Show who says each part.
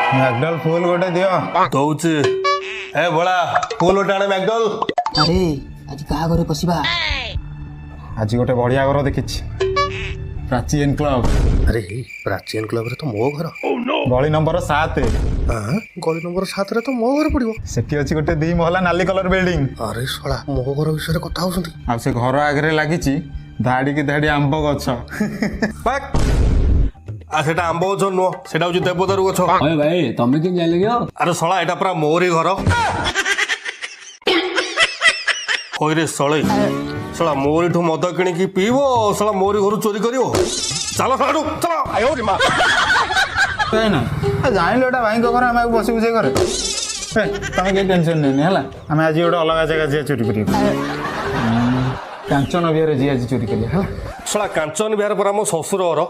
Speaker 1: मैकडल full गोटे दियो
Speaker 2: दौची ए भोला full गोटे आने मैकडल।
Speaker 3: अरे आज क्या घरे पशिबा
Speaker 1: आज गोटे बढ़िया घर देखी प्राचीन क्लब।
Speaker 2: अरे प्राचीन क्लब रे तो मो घर
Speaker 1: गली नंबर 7
Speaker 2: गली नंबर 7 रे तो मो घर पड़िबो।
Speaker 1: सेठी अछि गोटे 2 महला नाली कलर बिल्डिंग।
Speaker 2: अरे शळा मो घर विषय कथा होसंती।
Speaker 1: आ से घर आगे लागिची धाड़ी की धाड़ी आंब गछ।
Speaker 2: पाक आ सेटा आंब गछ नो सेटा होची देवदारू गछ।
Speaker 4: अरे भाई तमे के जान लगे
Speaker 2: अरे शळा एटा पूरा मोरी घर। ओइ रे शळे शळा मोरी ठू मद किणी की पीबो शळा मोरी घर चोरी करियो। चलो साडू चलो आयो रे मां
Speaker 1: ना जान लोटा भाई को घर हम बसी बुझे करे तमे के टेंशन नहीं हला हम आज गोटे अलग जगह जे चोरी करियो कांचन बिहार जी आज चोरी करियो हला।
Speaker 2: शळा कांचन बिहार पर हम ससुर घर